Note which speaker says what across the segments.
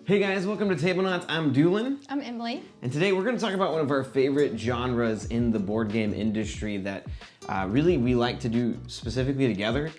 Speaker 1: Hey guys, welcome to Tablenauts. I'm Doolin.
Speaker 2: I'm Emily.
Speaker 1: And today we're going to talk about one of our favorite genres in the board game industry that really we like to do specifically together,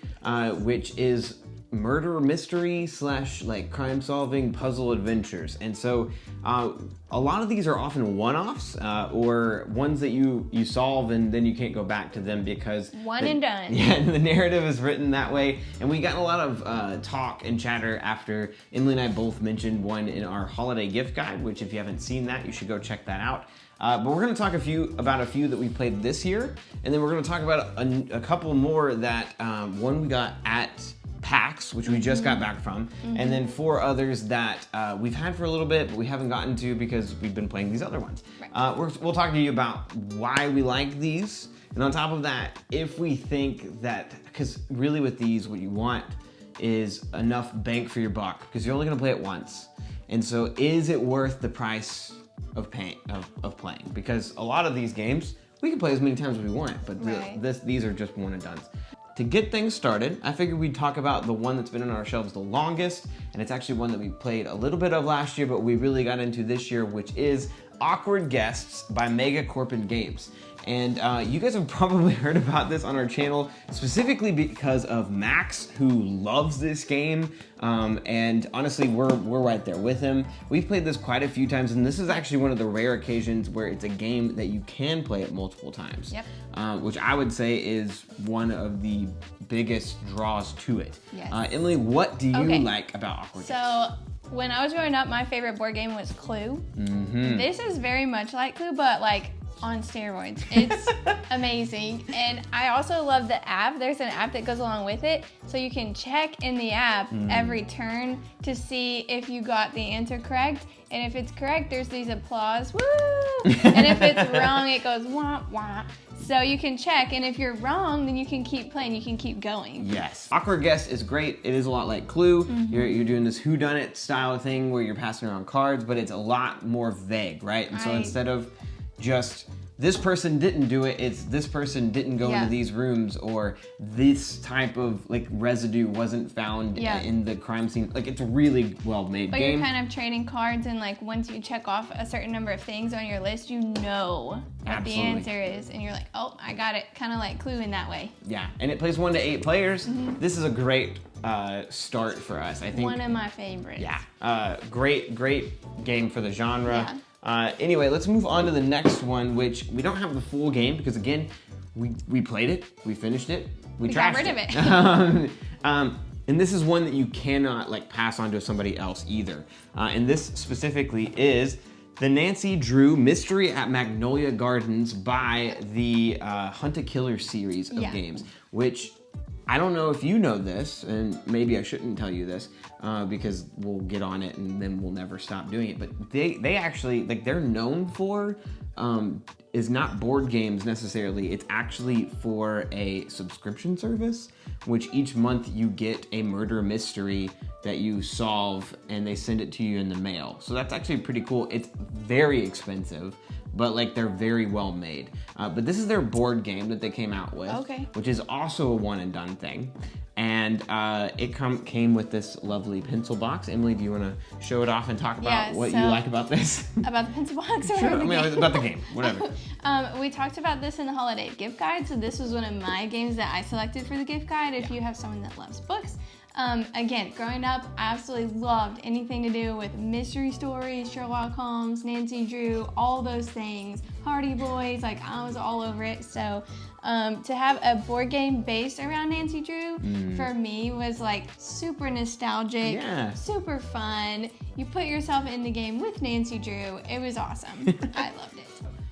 Speaker 1: which is murder mystery / like crime solving puzzle adventures. And so a lot of these are often one-offs or ones that you solve and then you can't go back to them because
Speaker 2: and done.
Speaker 1: Yeah, the narrative is written that way. And we got a lot of talk and chatter after Emily and I both mentioned one in our holiday gift guide, which if you haven't seen that, you should go check that out. But we're going to talk about a few that we played this year, and then we're going to talk about a couple more that one we got at PAX, which we just got back from, and then 4 others that we've had for a little bit, but we haven't gotten to because we've been playing these other ones. Right. We'll talk to you about why we like these, and on top of that, if we think that, because really with these, what you want is enough bang for your buck, because you're only going to play it once. And so is it worth the price of playing? Because a lot of these games, we can play as many times as we want, but these are just one and dones. To get things started, I figured we'd talk about the one that's been on our shelves the longest, and it's actually one that we played a little bit of last year, but we really got into this year, which is Awkward Guests by Megacorp Games. And you guys have probably heard about this on our channel, specifically because of Max, who loves this game. And honestly, we're right there with him. We've played this quite a few times, and this is actually one of the rare occasions where it's a game that you can play it multiple times. Yep. Which I would say is one of the biggest draws to it. Yes. Emily, what do you like about Awkward Guests?
Speaker 2: When I was growing up, my favorite board game was Clue. This is very much like Clue, but like on steroids. It's amazing. And I also love the app. There's an app that goes along with it, so you can check in the app every turn to see if you got the answer correct. And if it's correct, there's these applause, woo! And if it's wrong, it goes wah wah. So you can check, and if you're wrong, then you can keep playing, you can keep going.
Speaker 1: Yes. Awkward Guest is great. It is a lot like Clue. You're doing this whodunit style thing where you're passing around cards, but it's a lot more vague, right? And so instead of just this person didn't do it, it's this person didn't go into these rooms, or this type of like residue wasn't found in the crime scene. Like, it's a really well made game.
Speaker 2: But you're kind of trading cards, and like once you check off a certain number of things on your list, you know what the answer is, and you're like, oh, I got it. Kind of like Clue in that way.
Speaker 1: Yeah, and it plays 1 to 8 players. This is a great start for us, I think.
Speaker 2: One of my favorites.
Speaker 1: Yeah, great game for the genre. Yeah. Anyway, let's move on to the next one, which we don't have the full game because, again, we played it, we finished it, we trashed
Speaker 2: got rid of it.
Speaker 1: And this is one that you cannot like pass on to somebody else either. And this specifically is the Nancy Drew Mystery at Magnolia Gardens by the Hunt a Killer series of games, which I don't know if you know this, and maybe I shouldn't tell you this because we'll get on it and then we'll never stop doing it. But they actually, like, they're known for is not board games necessarily. It's actually for a subscription service, which each month you get a murder mystery that you solve and they send it to you in the mail. So that's actually pretty cool. It's very expensive, but like they're very well made. But this is their board game that they came out with, which is also a one and done thing. And it came with this lovely pencil box. Emily, do you want to show it off and talk about what you like about this?
Speaker 2: About the pencil box? Or
Speaker 1: sure, about the game, whatever.
Speaker 2: We talked about this in the holiday gift guide, so this was one of my games that I selected for the gift guide if you have someone that loves books. Again, growing up, I absolutely loved anything to do with mystery stories, Sherlock Holmes, Nancy Drew, all those things, Hardy Boys, like I was all over it. So to have a board game based around Nancy Drew, for me was like super nostalgic, super fun. You put yourself in the game with Nancy Drew. It was awesome. I loved it.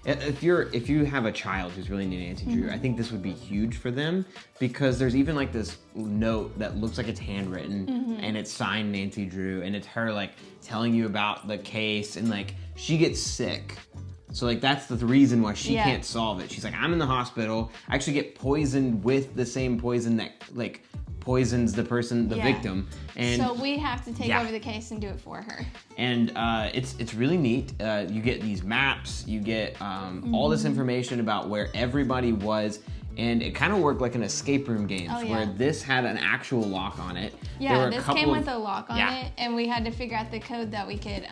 Speaker 1: If you have a child who's really into Nancy Drew, I think this would be huge for them because there's even like this note that looks like it's handwritten and it's signed Nancy Drew, and it's her like telling you about the case, and like she gets sick. So like that's the reason why she can't solve it. She's like, I'm in the hospital. I actually get poisoned with the same poison that like poisons the victim. And
Speaker 2: so we have to take over the case and do it for her.
Speaker 1: And it's really neat. You get these maps, you get all this information about where everybody was and it kind of worked like an escape room games,
Speaker 2: Oh, yeah.
Speaker 1: where this had an actual lock on it. There
Speaker 2: Yeah,
Speaker 1: were a
Speaker 2: this
Speaker 1: couple
Speaker 2: came
Speaker 1: of-
Speaker 2: with a lock on
Speaker 1: Yeah.
Speaker 2: it, and we had to figure out the code that we could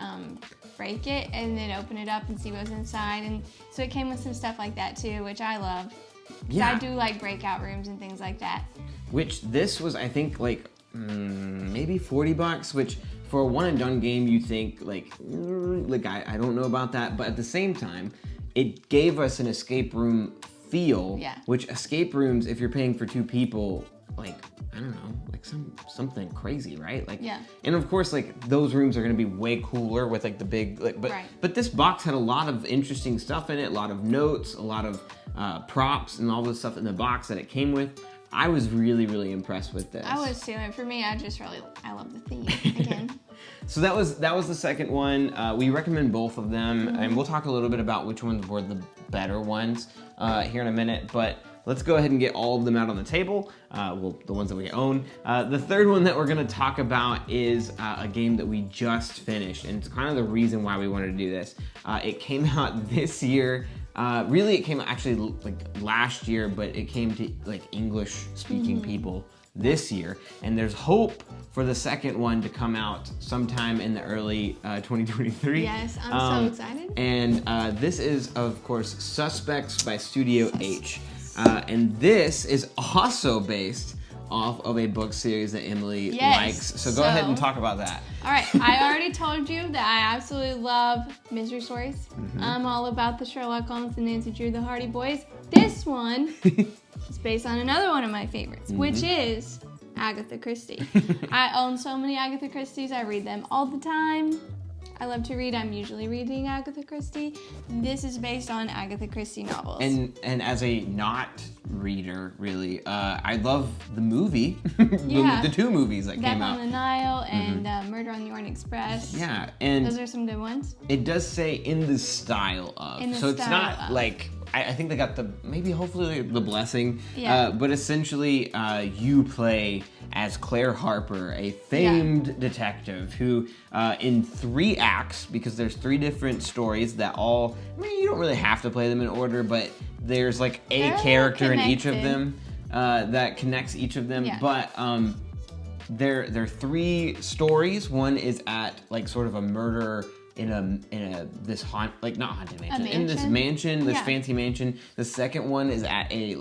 Speaker 2: break it and then open it up and see what was inside. And so it came with some stuff like that too, which I love. 'Cause
Speaker 1: Yeah.
Speaker 2: I do like breakout rooms and things like that.
Speaker 1: Which this was, I think, like maybe $40, which for a one and done game, you think like I don't know about that, but at the same time, it gave us an escape room feel.
Speaker 2: Yeah.
Speaker 1: Which escape rooms, if you're paying for 2 people, like I don't know, like something crazy, right? Like,
Speaker 2: Yeah.
Speaker 1: And of course, like those rooms are gonna be way cooler with like the big, like,
Speaker 2: Right.
Speaker 1: but this box had a lot of interesting stuff in it, a lot of notes, a lot of props, and all the stuff in the box that it came with. I was really, really impressed with this.
Speaker 2: I was too, and for me, I love the theme again.
Speaker 1: So that was the second one. We recommend both of them,
Speaker 2: Mm-hmm.
Speaker 1: and we'll talk a little bit about which ones were the better ones here in a minute. But let's go ahead and get all of them out on the table. Well, the ones that we own. The third one that we're going to talk about is a game that we just finished, and it's kind of the reason why we wanted to do this. It came out this year. Really, it came out actually like last year, but it came to like English-speaking people this year, and there's hope for the second one to come out sometime in the early 2023.
Speaker 2: Yes, I'm so excited.
Speaker 1: And this is, of course, Suspects by Studio H. And this is also based off of a book series that Emily
Speaker 2: Yes,
Speaker 1: likes. So go ahead and talk about that.
Speaker 2: All right, I already told you that I absolutely love mystery stories. I'm all about the Sherlock Holmes and Nancy Drew, the Hardy Boys. This one is based on another one of my favorites, which is Agatha Christie. I own so many Agatha Christies. I read them all the time. I love to read. I'm usually reading Agatha Christie. This is based on Agatha Christie novels.
Speaker 1: And as a not reader, really, I love the movie,
Speaker 2: Yeah.
Speaker 1: the 2 movies that
Speaker 2: Death
Speaker 1: came
Speaker 2: on
Speaker 1: out.
Speaker 2: the Nile and Murder on the Orient Express.
Speaker 1: Yeah, and
Speaker 2: Those are some good ones.
Speaker 1: it does say in the style of.
Speaker 2: In the
Speaker 1: so it's
Speaker 2: style
Speaker 1: not
Speaker 2: of.
Speaker 1: like, I think they got hopefully the blessing.
Speaker 2: Yeah.
Speaker 1: But essentially, you play as Claire Harper, a famed detective who, in 3 acts, because there's 3 different stories that all, you don't really have to play them in order, but there's like a
Speaker 2: They're all
Speaker 1: character in each of
Speaker 2: connected.
Speaker 1: them that connects each of them.
Speaker 2: Yeah.
Speaker 1: But there are 3 stories. One is at like sort of a murder in this not haunted mansion, in this mansion, this
Speaker 2: Yeah.
Speaker 1: fancy mansion. The second one is at a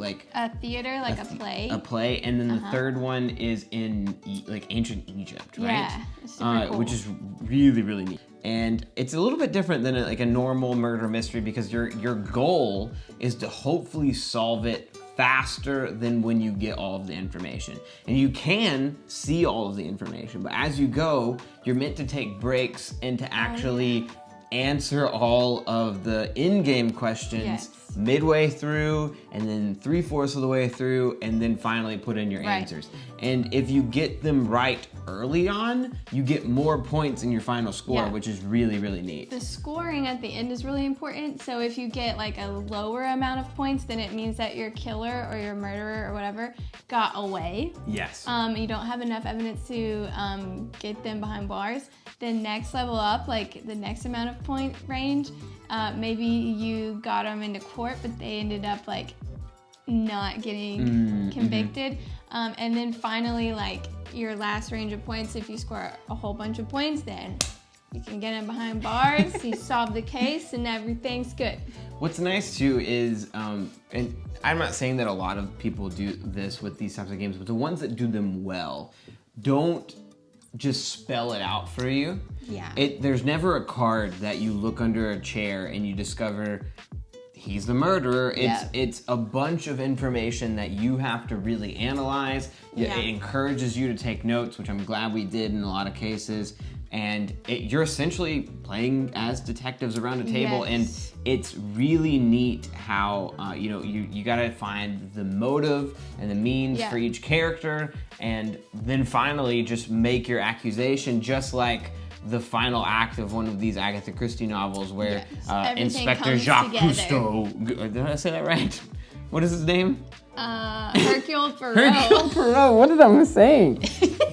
Speaker 2: Theater, like a play.
Speaker 1: a play, and then the third one is in like ancient Egypt, right?
Speaker 2: Yeah, it's super cool.
Speaker 1: Which is really, really neat. And it's a little bit different than like a normal murder mystery, because your goal is to hopefully solve it faster than when you get all of the information. And you can see all of the information, but as you go, you're meant to take breaks and to actually answer all of the in-game questions
Speaker 2: Yes.
Speaker 1: midway through, and then 3/4 of the way through, and then finally put in your
Speaker 2: Right.
Speaker 1: answers. And if you get them right early on, you get more points in your final score,
Speaker 2: Yeah.
Speaker 1: which is really, really neat.
Speaker 2: The scoring at the end is really important. So if you get like a lower amount of points, then it means that your killer or your murderer or whatever got away.
Speaker 1: Yes.
Speaker 2: You don't have enough evidence to get them behind bars. Then next level up, like the next amount of point range, maybe you got them into court, but they ended up like not getting convicted. And then finally, like your last range of points, if you score a whole bunch of points, then you can get them behind bars, you solve the case, and everything's good.
Speaker 1: What's nice too is, and I'm not saying that a lot of people do this with these types of games, but the ones that do them well don't just spell it out for you.
Speaker 2: Yeah.
Speaker 1: There's never a card that you look under a chair and you discover he's the murderer. It's a bunch of information that you have to really analyze.
Speaker 2: Yeah.
Speaker 1: It encourages you to take notes, which I'm glad we did in a lot of cases. And you're essentially playing as detectives around a table,
Speaker 2: Yes.
Speaker 1: and it's really neat how you gotta find the motive and the means
Speaker 2: Yeah.
Speaker 1: for each character, and then finally just make your accusation, just like the final act of one of these Agatha Christie novels, where
Speaker 2: Yes. Everything
Speaker 1: Inspector
Speaker 2: comes
Speaker 1: Jacques
Speaker 2: together.
Speaker 1: Cousteau, did I say that right? What is his name?
Speaker 2: Hercule Poirot.
Speaker 1: Hercule Poirot. What did I saying?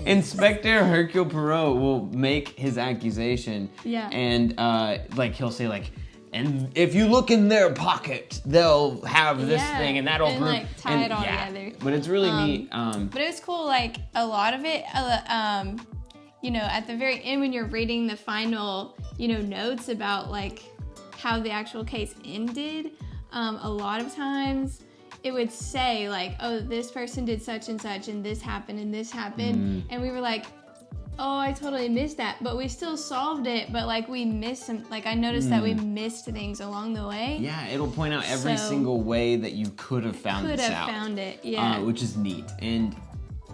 Speaker 1: Inspector Hercule Poirot will make his accusation.
Speaker 2: Yeah.
Speaker 1: And he'll say and if you look in their pocket, they'll have this thing, and that'll prove,
Speaker 2: like tie it all together.
Speaker 1: But it's really neat.
Speaker 2: But it was cool. Like a lot of it, you know, at the very end when you're reading the final, you know, notes about like how the actual case ended, a lot of times it would say like, oh, this person did such and such, and this happened, and we were like, oh, I totally missed that, but we still solved it, but like we missed some, like I noticed that we missed things along the way.
Speaker 1: Yeah, it'll point out every single way that you could have found this out.
Speaker 2: Could have found it, yeah.
Speaker 1: Which is neat. And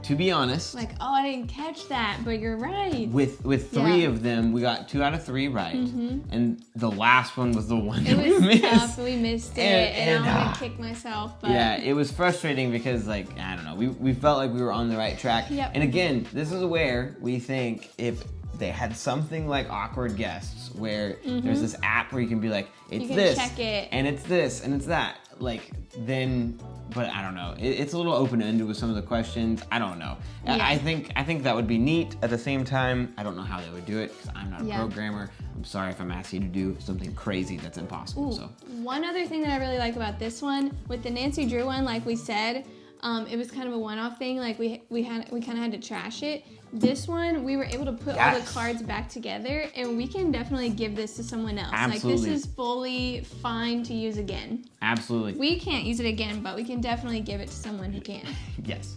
Speaker 1: to be honest,
Speaker 2: like, oh, I didn't catch that, but you're right.
Speaker 1: With 3 of them, we got 2 out of 3 right, and the last one was the one that we missed.
Speaker 2: It was tough. We missed it, and I want to kick myself. But
Speaker 1: yeah, it was frustrating because, like, I don't know, we felt like we were on the right track.
Speaker 2: Yep.
Speaker 1: And again, this is where we think if they had something like Awkward Guests, where there's this app where you can be like, it's this,
Speaker 2: check it,
Speaker 1: and it's this, and it's that, like, then. But I don't know. It's a little open-ended with some of the questions. I don't know. Yeah. I think that would be neat. At the same time, I don't know how they would do it because I'm not a programmer. I'm sorry if I'm asking you to do something crazy that's impossible.
Speaker 2: Ooh,
Speaker 1: so
Speaker 2: one other thing that I really like about this one, with the Nancy Drew one, like we said, it was kind of a one-off thing. Like we kind of had to trash it. This one, we were able to put all the cards back together, and we can definitely give this to someone else.
Speaker 1: Absolutely.
Speaker 2: Like this is fully fine to use again.
Speaker 1: Absolutely.
Speaker 2: We can't use it again, but we can definitely give it to someone who can.
Speaker 1: Yes.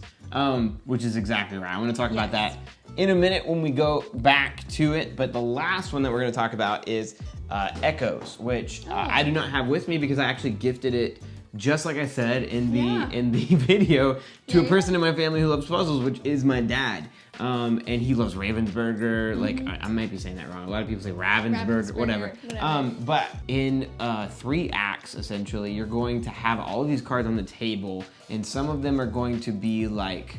Speaker 1: Which is exactly right. I want to talk about that in a minute when we go back to it. But the last one that we're going to talk about is Echoes, which I do not have with me because I actually gifted it, just like I said in the video, to a person in my family who loves puzzles, which is my dad. And he loves Ravensburger. Like I might be saying that wrong. A lot of people say Ravensburger, whatever. But in 3 acts, essentially, you're going to have all of these cards on the table, and some of them are going to be like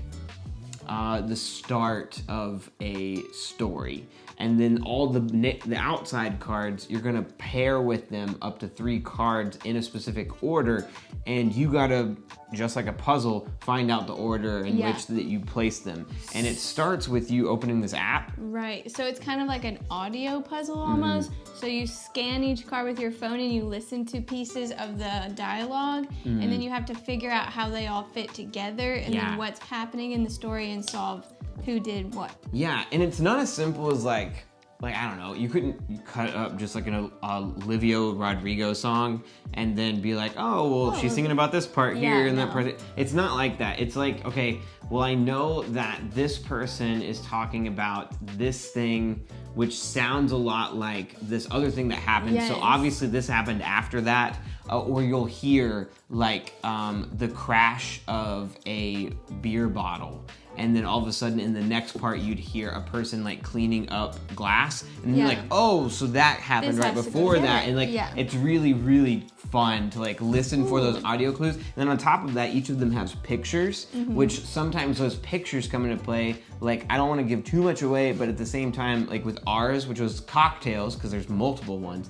Speaker 1: the start of a story. And then all the outside cards, you're gonna pair with them up to 3 cards in a specific order, and you gotta, just like a puzzle, find out the order in which that you place them. And it starts with you opening this app.
Speaker 2: Right, so it's kind of like an audio puzzle almost. So you scan each card with your phone and you listen to pieces of the dialogue, and then you have to figure out how they all fit together, and then what's happening in the story, and solve who did what. Yeah,
Speaker 1: and it's not as simple as like I don't know, you couldn't cut up just like an Olivia Rodrigo song and then be like, oh, well, she's singing about this part here and that part. It's not like that. It's like, okay, well, I know that this person is talking about this thing, which sounds a lot like this other thing that happened. So obviously this happened after that. Or you'll hear like the crash of a beer bottle. And then all of a sudden in the next part, you'd hear a person like cleaning up glass. And you're like, oh, so that happened right before that. And like, it's really, really fun to like listen for those audio clues. And then on top of that, each of them has pictures, which sometimes those pictures come into play. Like, I don't want to give too much away, but at the same time, like with ours, which was cocktails, because there's multiple ones,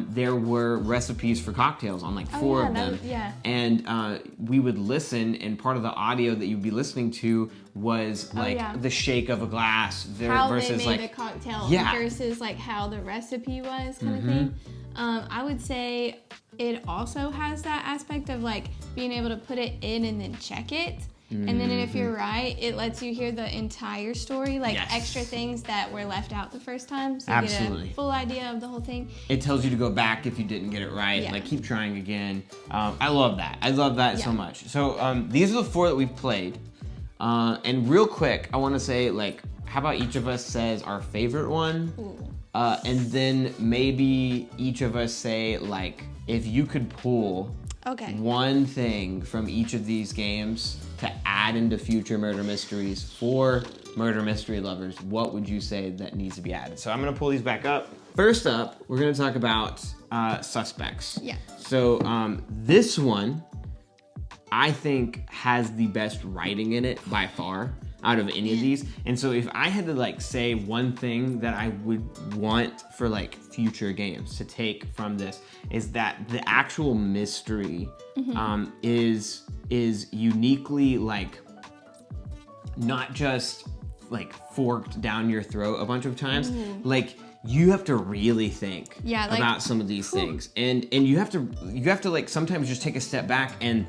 Speaker 1: there were recipes for cocktails on like 4 of them. And we would listen, and part of the audio that you'd be listening to was like the shake of a glass
Speaker 2: how
Speaker 1: versus
Speaker 2: they made
Speaker 1: like
Speaker 2: a cocktail versus like how the recipe was kind of thing. I would say it also has that aspect of like being able to put it in and then check it. And then if you're right, it lets you hear the entire story, like extra things that were left out the first time, so you get a full idea of the whole thing.
Speaker 1: It tells you to go back if you didn't get it right, like keep trying again. I love that. I love that so much. So these are the 4 that we've played. And real quick, I want to say, like, how about each of us says our favorite one? And then maybe each of us say, like, if you could pull one thing from each of these games to add into future murder mysteries for murder mystery lovers, what would you say that needs to be added? So I'm gonna pull these back up. First up, we're gonna talk about suspects. So this one, I think, has the best writing in it by far out of any of these. And so if I had to like say one thing that I would want for like future games to take from this, is that the actual mystery is uniquely like not just like forked down your throat a bunch of times. Like you have to really think
Speaker 2: Yeah, like,
Speaker 1: about some of these things, and you have to like sometimes just take a step back and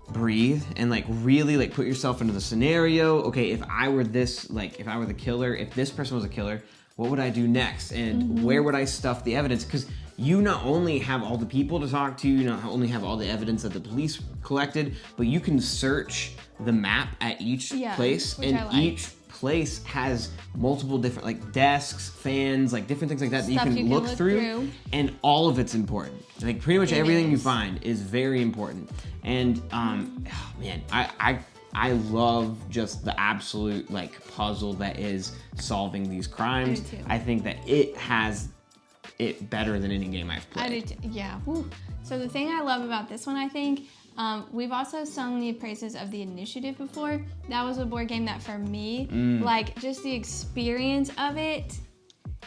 Speaker 1: breathe and like really like put yourself into the scenario. Okay, if I were this, like if I were the killer, if this person was a killer, what would I do next, and where would I stuff the evidence? Because you not only have all the people to talk to, you not only have all the evidence that the police collected, but you can search the map at each place, and each place has multiple different like desks, fans, like different things like that
Speaker 2: Stuff
Speaker 1: that you can look through, and all of it's important. Like pretty much everything you find is very important. And oh man, I love just the absolute like puzzle that is solving these crimes.
Speaker 2: I do too.
Speaker 1: I think that it has it better than any game I've played.
Speaker 2: I do too. Yeah. Whew. So the thing I love about this one, I think, we've also sung the praises of the Initiative before. That was a board game that for me, like just the experience of it,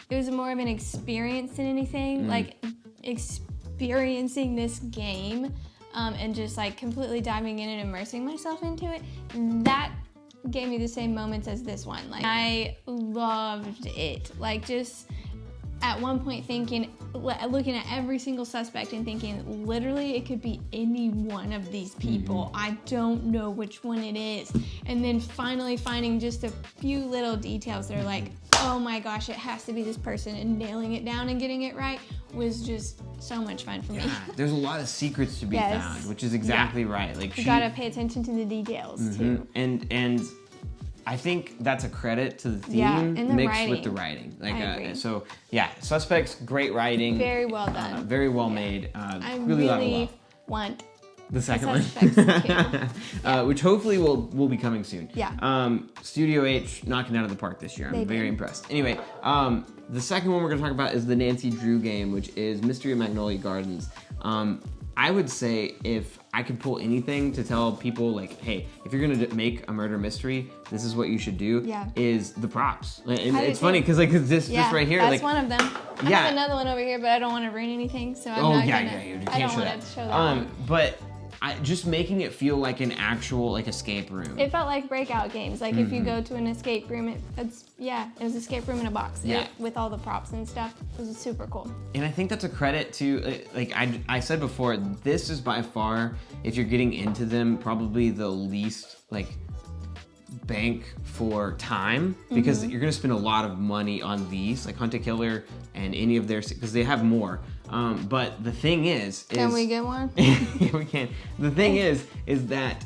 Speaker 2: it was more of an experience than anything. Like experiencing this game and just like completely diving in and immersing myself into it, that gave me the same moments as this one. Like I loved it. Like just at one point thinking, looking at every single suspect and thinking, literally it could be any one of these people. I don't know which one it is. And then finally finding just a few little details that are like, oh my gosh, it has to be this person, and nailing it down and getting it right was just so much fun for me.
Speaker 1: Yeah, there's a lot of secrets to be found, which is exactly right. Like
Speaker 2: you gotta pay attention to the details too.
Speaker 1: And I think that's a credit to the theme
Speaker 2: and the
Speaker 1: mixed
Speaker 2: writing.
Speaker 1: with the writing. Like,
Speaker 2: I agree.
Speaker 1: So yeah, Suspects, great writing.
Speaker 2: Very well done.
Speaker 1: Very well made.
Speaker 2: I
Speaker 1: really
Speaker 2: want
Speaker 1: the second one,
Speaker 2: Suspects too.
Speaker 1: which hopefully will be coming soon.
Speaker 2: Yeah.
Speaker 1: Studio H knocking out of the park this year. I'm very impressed. Anyway, the second one we're gonna talk about is the Nancy Drew game, which is Mystery of Magnolia Gardens. I would say if I could pull anything to tell people, like, hey, if you're gonna make a murder mystery, this is what you should do. Is the props. And it's funny because like this right here,
Speaker 2: that's
Speaker 1: like
Speaker 2: one of them. I have another one over here, but I don't want to ruin anything, so I'm not gonna.
Speaker 1: You
Speaker 2: I
Speaker 1: can't
Speaker 2: don't want to show that one.
Speaker 1: But just making it feel like an actual like escape room.
Speaker 2: It felt like breakout games. Like if you go to an escape room, it was an escape room in a box with all the props and stuff. It was super cool.
Speaker 1: And I think that's a credit to, like I said before, this is by far, if you're getting into them, probably the least like bank for time, because you're gonna spend a lot of money on these, like Hunt a Killer and any of their, because they have more. But the thing is
Speaker 2: can we get one?
Speaker 1: Yeah, we can. The thing is that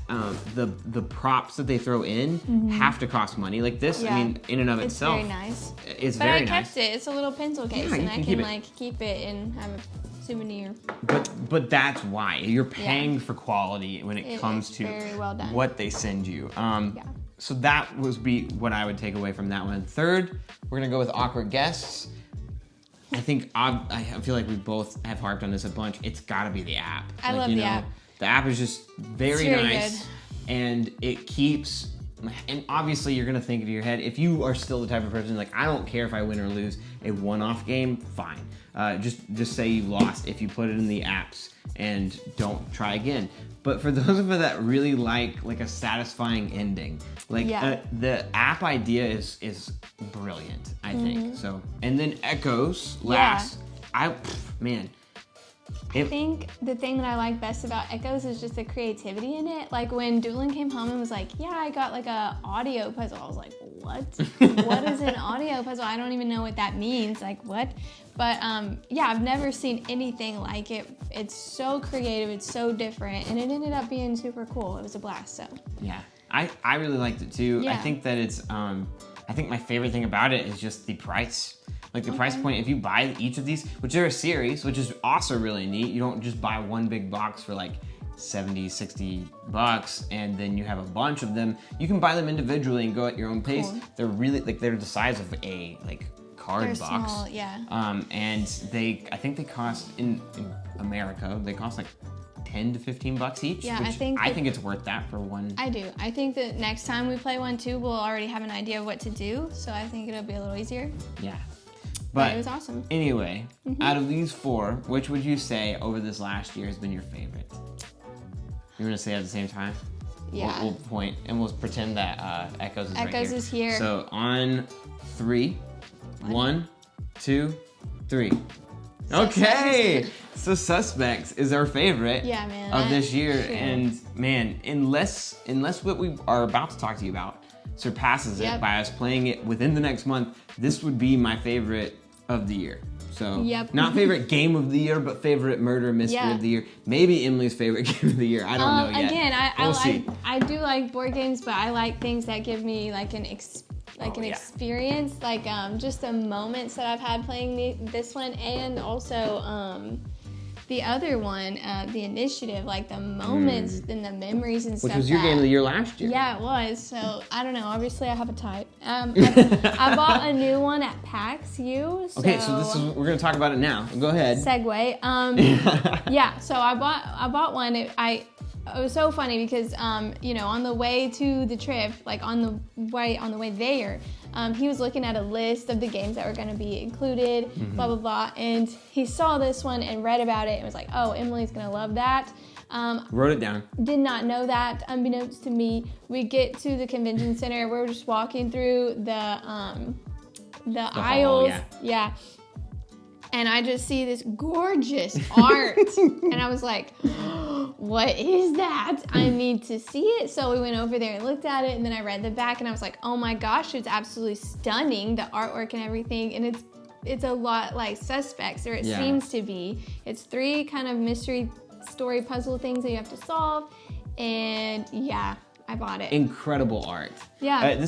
Speaker 1: the props that they throw in have to cost money. Like this, I mean, in and of itself,
Speaker 2: it's very nice.
Speaker 1: It's very nice.
Speaker 2: But I kept it. It's a little pencil case, and I can like keep it and have a souvenir.
Speaker 1: But that's why you're paying for quality when it comes to
Speaker 2: very well done.
Speaker 1: what they send you. So that would be what I would take away from that one. Third, we're gonna go with Awkward Guests. I think I feel like we both have harped on this a bunch. It's got to be the app.
Speaker 2: I love the app.
Speaker 1: The app is just very nice, good. And it keeps. And obviously, you're gonna think in your head, if you are still the type of person like, I don't care if I win or lose a one-off game, fine. Just say you lost if you put it in the apps and don't try again. But for those of us that really like a satisfying ending, like the app idea is brilliant, I think. So, and then Echoes last. Man.
Speaker 2: I think the thing that I like best about Echoes is just the creativity in it. Like when Doolin came home and was like, yeah, I got like a audio puzzle. I was like, what? What is an audio puzzle? I don't even know what that means. Like what? But yeah, I've never seen anything like it. It's so creative, it's so different, and it ended up being super cool. It was a blast, so.
Speaker 1: Yeah, I really liked it too.
Speaker 2: Yeah.
Speaker 1: I think that it's, I think my favorite thing about it is just the price. Like the price point, if you buy each of these, which they're a series, which is also really neat. You don't just buy one big box for like 70, 60 bucks, and then you have a bunch of them. You can buy them individually and go at your own pace. Cool. They're really, like, they're the size of a like card
Speaker 2: they're
Speaker 1: box.
Speaker 2: Small, yeah.
Speaker 1: And I think they cost in America, they cost like 10 to 15 bucks each.
Speaker 2: Yeah,
Speaker 1: which
Speaker 2: I
Speaker 1: think it's worth that for one.
Speaker 2: I do. I think that next time we play one too, we'll already have an idea of what to do. So I think it'll be a little easier.
Speaker 1: Yeah.
Speaker 2: But it was awesome.
Speaker 1: Anyway, out of these four, which would you say over this last year has been your favorite? You're gonna say it at the same time?
Speaker 2: Yeah.
Speaker 1: We'll point and we'll pretend that Echoes is right here.
Speaker 2: Echoes is here.
Speaker 1: So on 3, 1, 2, 3. Okay, so Suspects is our favorite of this year, and man, unless what we are about to talk to you about surpasses it by us playing it within the next month, this would be my favorite of the year. So not favorite game of the year, but favorite murder mystery of the year. Maybe Emily's favorite game of the year. I don't know yet.
Speaker 2: Again, I do like board games, but I like things that give me like an experience, like just the moments that I've had playing this one, and also the other one, the Initiative, like the moments and the memories and stuff.
Speaker 1: Which was your game of the year last year.
Speaker 2: Yeah, it was. So I don't know. Obviously, I have a type. I bought a new one at PAX U. So
Speaker 1: okay, so we're gonna talk about it now. Go ahead.
Speaker 2: Segue. Yeah. So I bought one. It was so funny because on the way to the trip, like on the way there, he was looking at a list of the games that were going to be included, blah blah blah, and he saw this one and read about it and was like, "Oh, Emily's going to love that."
Speaker 1: Wrote it down.
Speaker 2: Did not know that. Unbeknownst to me, we get to the convention center. We're just walking through the aisles.
Speaker 1: Hall,
Speaker 2: yeah. And I just see this gorgeous art. And I was like, what is that? I need to see it. So we went over there and looked at it. And then I read the back and I was like, oh my gosh, it's absolutely stunning. The artwork and everything. And it's a lot like Suspects, or it seems to be. It's 3 kind of mystery story puzzle things that you have to solve. And yeah, I bought it.
Speaker 1: Incredible art.
Speaker 2: Yeah.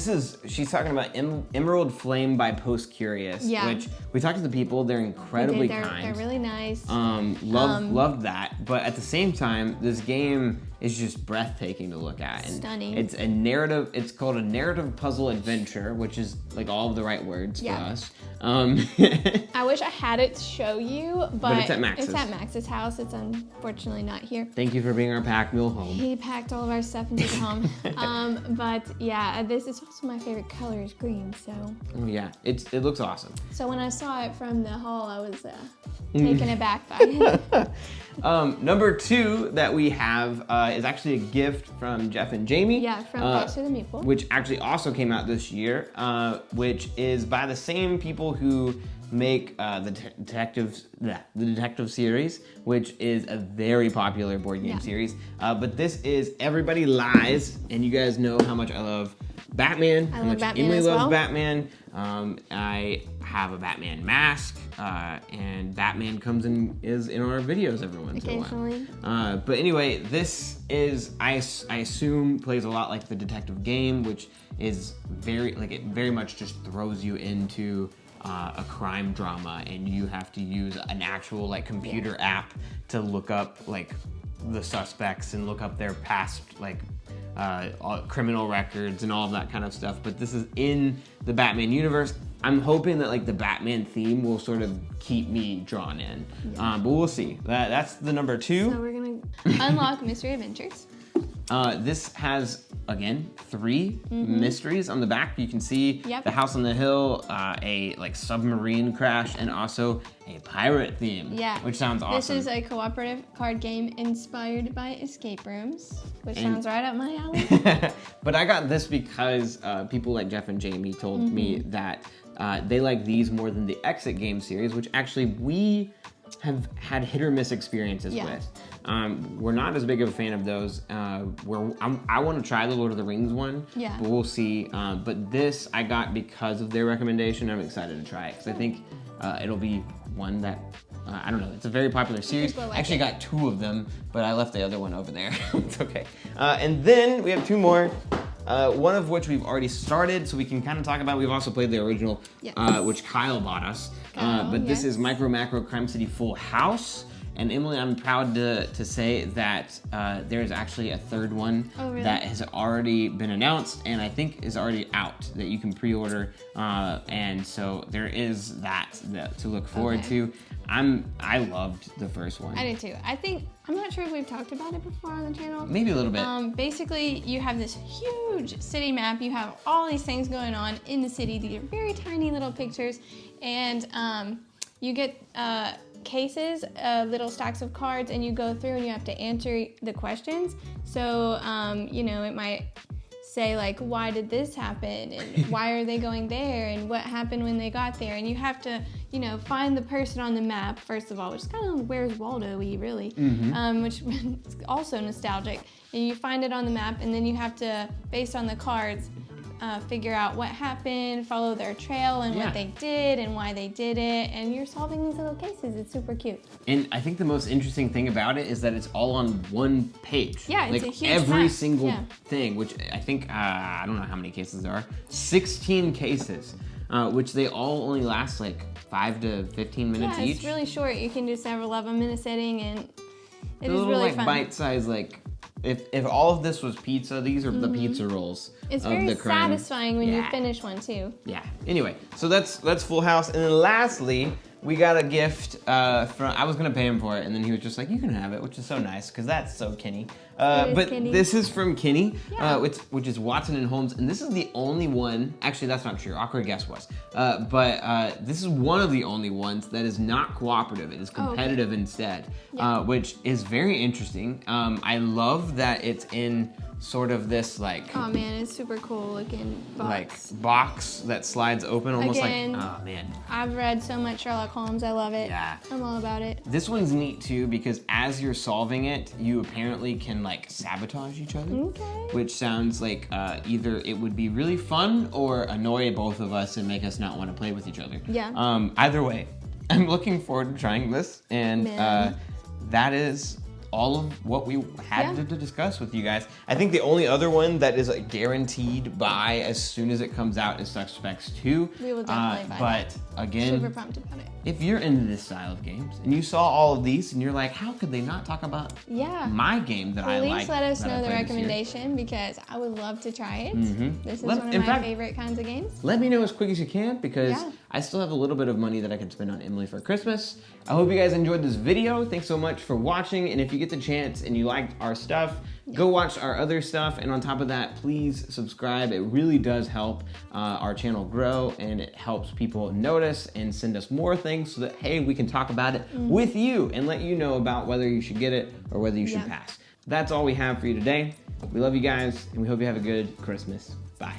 Speaker 1: She's talking about Emerald Flame by Post Curious, which we talked to the people. They're incredibly kind.
Speaker 2: They're really nice.
Speaker 1: Loved that. But at the same time, this game is just breathtaking to look at. And
Speaker 2: stunning.
Speaker 1: It's a narrative. It's called a narrative puzzle adventure, which is like all of the right words for us.
Speaker 2: I wish I had it to show you, but
Speaker 1: it's at Max's.
Speaker 2: It's at Max's house. It's unfortunately not here.
Speaker 1: Thank you for being our pack mule home.
Speaker 2: He packed all of our stuff and took it home. But yeah, this is also my favorite color is green. So.
Speaker 1: Oh yeah, it looks awesome.
Speaker 2: So when I saw it from the hall, I was taken aback by it.
Speaker 1: Number 2 that we have is actually a gift from Jeff and Jamie.
Speaker 2: Yeah, from Fox to the Meeple.
Speaker 1: Which actually also came out this year, which is by the same people who make the detective series, which is a very popular board game series. But this is Everybody Lies, and you guys know how much I love Batman, how much Emily loves Batman. I have a Batman mask, and Batman comes and is in our videos every once in a while. But anyway, this is, I assume, plays a lot like the detective game, which is it very much just throws you into a crime drama, and you have to use an actual like computer app to look up like the suspects and look up their past like criminal records and all of that kind of stuff. But this is in the Batman universe. I'm hoping that like the Batman theme will sort of keep me drawn in, but we'll see. That's the number 2.
Speaker 2: So we're gonna unlock Mystery Adventures.
Speaker 1: This has, again, 3 mysteries on the back. You can see the house on the hill, a like submarine crash, and also a pirate theme. Yeah. Which sounds awesome.
Speaker 2: This is a cooperative card game inspired by escape rooms, which sounds right up my alley.
Speaker 1: But I got this because people like Jeff and Jamie told me that they like these more than the Exit game series, which actually we have had hit or miss experiences with. We're not as big of a fan of those. I want to try the Lord of the Rings one, but we'll see. But this I got because of their recommendation. I'm excited to try it because I think it'll be one that, I don't know, it's a very popular series. I actually got 2 of them, but I left the other one over there. It's okay. And then we have 2 more. One of which we've already started, so we can kind of talk about. We've also played the original, which Kyle bought us. But this is Micro Macro Crime City Full House. And Emily, I'm proud to say that there's actually a 3rd one that has already been announced, and I think is already out, that you can pre-order. And so there is that to look forward to. I loved the first one.
Speaker 2: I did too. I'm not sure if we've talked about it before on the channel.
Speaker 1: Maybe a little bit.
Speaker 2: Basically, you have this huge city map. You have all these things going on in the city. These are very tiny little pictures, and you get cases, little stacks of cards, and you go through and you have to answer the questions. So, it might say like, why did this happen? And why are they going there? And what happened when they got there? And you have to you know, find the person on the map, first of all, which is kind of Where's Waldo-y, really, which is also nostalgic. And you find it on the map, and then you have to, based on the cards, figure out what happened, follow their trail and what they did and why they did it, and you're solving these little cases. It's super cute.
Speaker 1: And I think the most interesting thing about it is that it's all on one page.
Speaker 2: Yeah, it's
Speaker 1: like
Speaker 2: a huge
Speaker 1: every
Speaker 2: map.
Speaker 1: single thing, which I think, I don't know how many cases there are, 16 cases, which they all only last like 5 to 15 minutes each.
Speaker 2: Yeah, it's really short. You can do several of them in a sitting, and it is
Speaker 1: little,
Speaker 2: really
Speaker 1: like,
Speaker 2: fun.
Speaker 1: bite-sized, like, if all of this was pizza, these are the pizza rolls
Speaker 2: It's
Speaker 1: of
Speaker 2: very
Speaker 1: the crime.
Speaker 2: satisfying when you finish one too.
Speaker 1: Yeah. Anyway, so that's Full House, and then lastly, we got a gift from. I was gonna pay him for it, and then he was just like, "You can have it," which is so nice because that's so Kenny. But
Speaker 2: Kenny.
Speaker 1: this is from Kenny,
Speaker 2: Yeah.
Speaker 1: which is Watson and Holmes, and this is the only one. Actually, that's not true. Awkward guess was, but this is one of the only ones that is not cooperative. It is competitive instead, which is very interesting. I love that it's in sort of this like.
Speaker 2: Oh man, it's super cool looking box.
Speaker 1: Like box that slides open, almost
Speaker 2: Again,
Speaker 1: like, oh man.
Speaker 2: I've read so much Sherlock Holmes, I love it.
Speaker 1: Yeah.
Speaker 2: I'm all about it.
Speaker 1: This one's neat too because as you're solving it, you apparently can like sabotage each other.
Speaker 2: Okay.
Speaker 1: Which sounds like either it would be really fun or annoy both of us and make us not want to play with each other.
Speaker 2: Yeah.
Speaker 1: Either way, I'm looking forward to trying this, and that is all of what we had to discuss with you guys. I think the only other one that is a guaranteed buy as soon as it comes out is Suspects 2.
Speaker 2: We will definitely buy
Speaker 1: But again,
Speaker 2: super pumped about it.
Speaker 1: if you're into this style of games and you saw all of these and you're like, how could they not talk about my game that I like?
Speaker 2: Please let us
Speaker 1: that I
Speaker 2: know the
Speaker 1: played this year?
Speaker 2: recommendation because I would love to try it. This is
Speaker 1: Let-
Speaker 2: one of
Speaker 1: in
Speaker 2: my
Speaker 1: fact,
Speaker 2: favorite kinds of games.
Speaker 1: Let me know as quick as you can because
Speaker 2: Yeah.
Speaker 1: I still have a little bit of money that I can spend on Emily for Christmas. I hope you guys enjoyed this video. Thanks so much for watching. And if you get the chance and you liked our stuff, go watch our other stuff. And on top of that, please subscribe. It really does help our channel grow, and it helps people notice and send us more things so that, hey, we can talk about it with you and let you know about whether you should get it or whether you should pass. That's all we have for you today. We love you guys, and we hope you have a good Christmas. Bye.